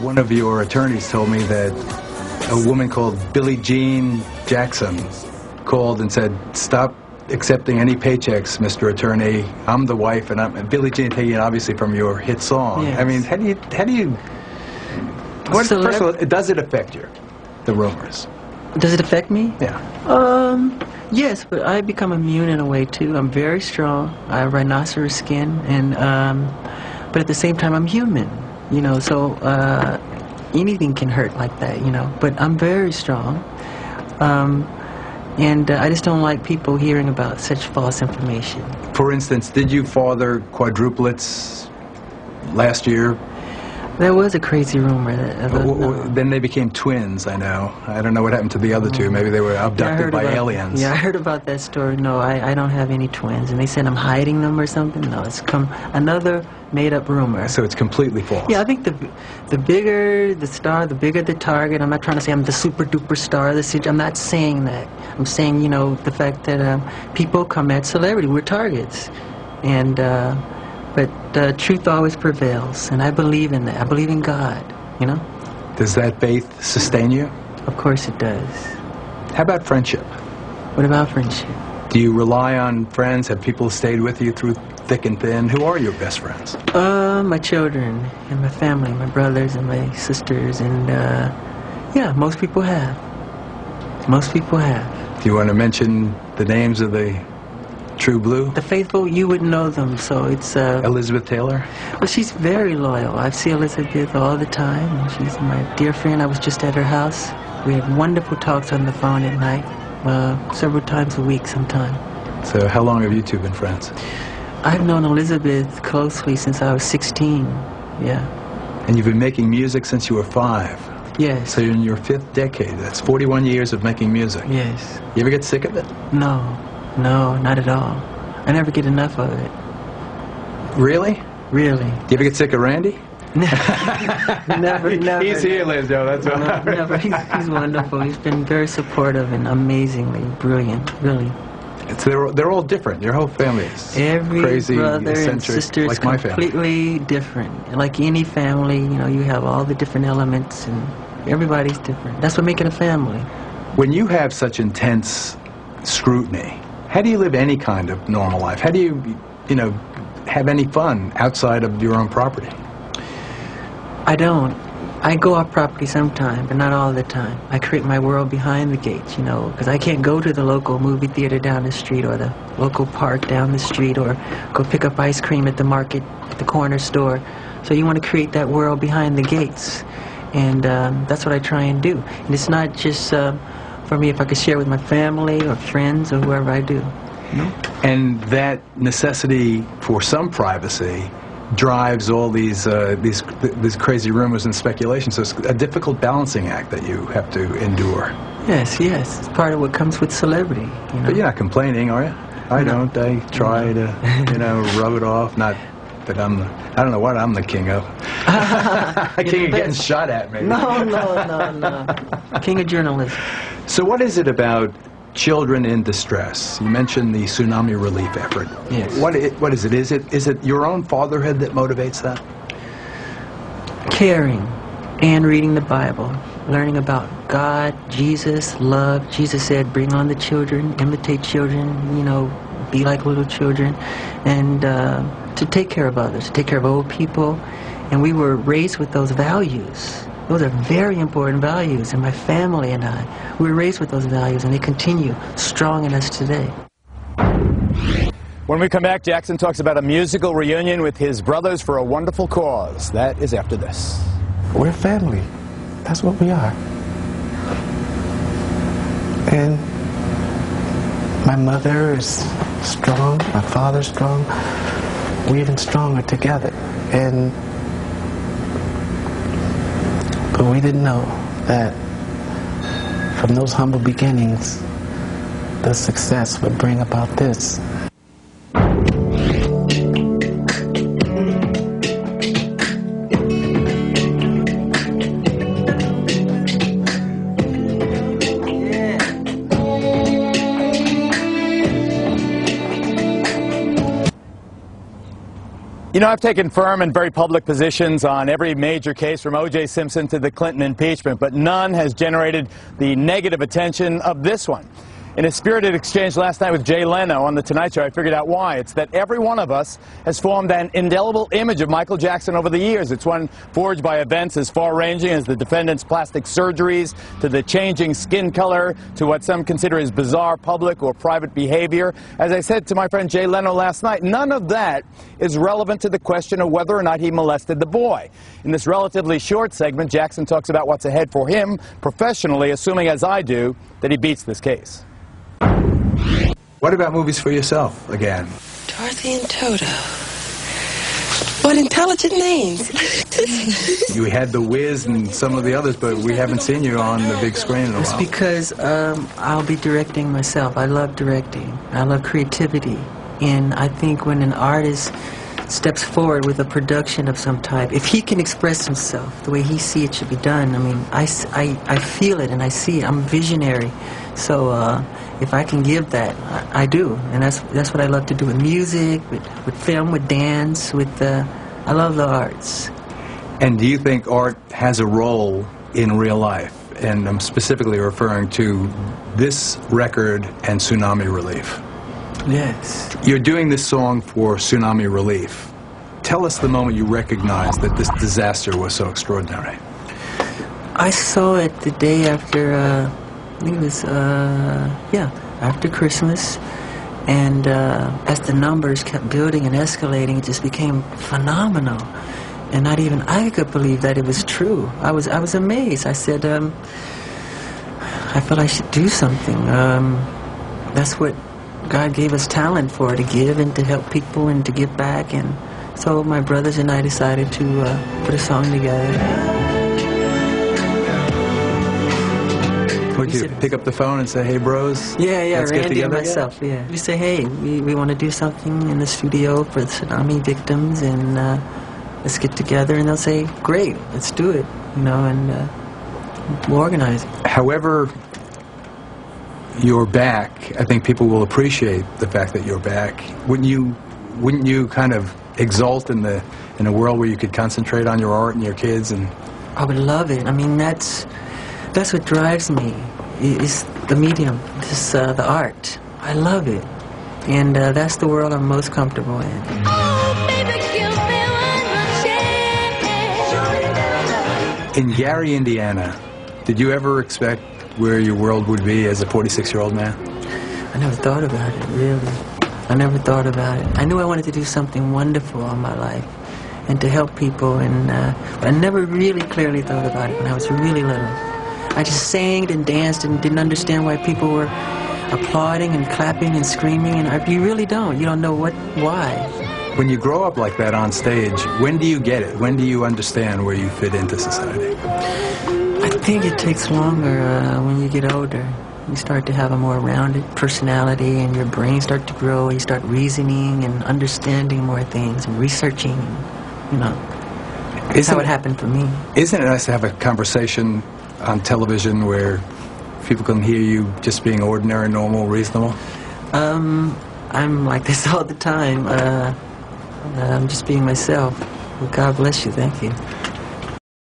One of your attorneys told me that a woman called Billie Jean Jackson called and said, "Stop accepting any paychecks, Mr. Attorney. I'm the wife," and Billie Jean taking it obviously from your hit song. Yes. I mean, how do you first of all, does it affect you, the rumors? Does it affect me? Yeah. Yes, but I become immune in a way too. I'm very strong. I have rhinoceros skin, and but at the same time, I'm human. You know, so anything can hurt like that. You know, but I'm very strong. And I just don't like people hearing about such false information. For instance, did you father quadruplets last year? There was a crazy rumor that... Then they became twins, I know. I don't know what happened to the other two. Maybe they were abducted by aliens. Yeah, I heard about that story. No, I don't have any twins. And they said I'm hiding them or something. No, it's another made-up rumor. So it's completely false. Yeah, I think the bigger the star, the bigger the target. I'm not trying to say I'm the super-duper star of the city. I'm not saying that. I'm saying, you know, the fact that people come at celebrity. We're targets. And... But truth always prevails, and I believe in that. I believe in God, you know? Does that faith sustain you? Of course it does. How about friendship? What about friendship? Do you rely on friends? Have people stayed with you through thick and thin? Who are your best friends? My children and my family, my brothers and my sisters, and yeah, most people have. Most people have. Do you want to mention the names of the True Blue? The faithful, you would know them, so it's... Elizabeth Taylor? Well, she's very loyal. I see Elizabeth all the time. She's my dear friend. I was just at her house. We have wonderful talks on the phone at night, several times a week sometime. So how long have you two been friends? I've known Elizabeth closely since I was 16, yeah. And you've been making music since you were 5? Yes. So you're in your 5th decade. That's 41 years of making music. Yes. You ever get sick of it? No. No, not at all. I never get enough of it. Really? Really. Do you ever get sick of Randy? Never. He's here, Liz, Joe, that's all. Never. He's wonderful. He's been very supportive and amazingly brilliant, really. They're all different. Your whole family is every crazy, brother eccentric, and sister is like my family. Completely different. Like any family, you know, you have all the different elements, and everybody's different. That's what makes it a family. When you have such intense scrutiny, how do you live any kind of normal life? How do you know, have any fun outside of your own property? I don't. I go off property sometime, but not all the time. I create my world behind the gates, you know, because I can't go to the local movie theater down the street or the local park down the street or go pick up ice cream at the market, at the corner store. So you want to create that world behind the gates, and that's what I try and do. And it's not just... for me, if I could share with my family or friends or whoever I do. You know? And that necessity for some privacy drives all these crazy rumors and speculations. So it's a difficult balancing act that you have to endure. Yes, yes. It's part of what comes with celebrity. You know? But you're not complaining, are you? I don't. I try to, you know, rub it off. Not that I don't know what I'm the king of. King of getting shot at, maybe. No. King of journalism. So what is it about children in distress? You mentioned the tsunami relief effort. Yes. What is it? Is it your own fatherhood that motivates that? Caring and reading the Bible, learning about God, Jesus, love. Jesus said, bring on the children, imitate children, you know, be like little children, and to take care of others, to take care of old people. And we were raised with those values. Those are very important values, and my family and I, we were raised with those values, and they continue strong in us today. When we come back, Jackson talks about a musical reunion with his brothers for a wonderful cause. That is after this. We're family. That's what we are. And my mother is strong, my father's strong. We're even stronger together. But we didn't know that from those humble beginnings, the success would bring about this. You know, I've taken firm and very public positions on every major case from O.J. Simpson to the Clinton impeachment, but none has generated the negative attention of this one. In a spirited exchange last night with Jay Leno on The Tonight Show, I figured out why. It's that every one of us has formed an indelible image of Michael Jackson over the years. It's one forged by events as far-ranging as the defendant's plastic surgeries, to the changing skin color, to what some consider his bizarre public or private behavior. As I said to my friend Jay Leno last night, none of that is relevant to the question of whether or not he molested the boy. In this relatively short segment, Jackson talks about what's ahead for him professionally, assuming, as I do, that he beats this case. What about movies for yourself again? Dorothy and Toto. What intelligent names. You had The Wiz and some of the others, but we haven't seen you on the big screen in a while. It's because I'll be directing myself. I love directing. I love creativity. And I think when an artist steps forward with a production of some type, if he can express himself the way he sees it should be done, I mean, I feel it and I see it. I'm visionary. So if I can give that, I do. And that's what I love to do with music, with film, with dance, I love the arts. And do you think art has a role in real life? And I'm specifically referring to this record and tsunami relief. Yes. You're doing this song for tsunami relief. Tell us the moment you recognized that this disaster was so extraordinary. I saw it the day after, I think it was, after Christmas. And as the numbers kept building and escalating, it just became phenomenal. And not even I could believe that it was true. I was amazed. I said, I felt I should do something. That's what God gave us talent for, to give and to help people and to give back. And so my brothers and I decided to put a song together. Would you pick up the phone and say, hey, bros? Yeah, let's get Randy together and myself, yeah. We say, hey, we want to do something in the studio for the tsunami victims, and let's get together. And they'll say, great, let's do it, you know, and we'll organize it. However you're back, I think people will appreciate the fact that you're back. Wouldn't you kind of exult in a world where you could concentrate on your art and your kids? And I would love it. I mean, that's what drives me, is the medium, the art. I love it. And that's the world I'm most comfortable in. In Gary, Indiana, did you ever expect where your world would be as a 46-year-old man? I never thought about it, really. I never thought about it. I knew I wanted to do something wonderful in my life and to help people, and but I never really clearly thought about it when I was really little. I just sang and danced and didn't understand why people were applauding and clapping and screaming, and you really don't. You don't know why. When you grow up like that on stage, when do you get it? When do you understand where you fit into society? I think it takes longer when you get older. You start to have a more rounded personality, and your brain starts to grow. You start reasoning and understanding more things and researching, you know. That's how it happened for me. Isn't it nice to have a conversation on television where people can hear you just being ordinary, normal, reasonable? I'm like this all the time. I'm just being myself. Well, God bless you. Thank you.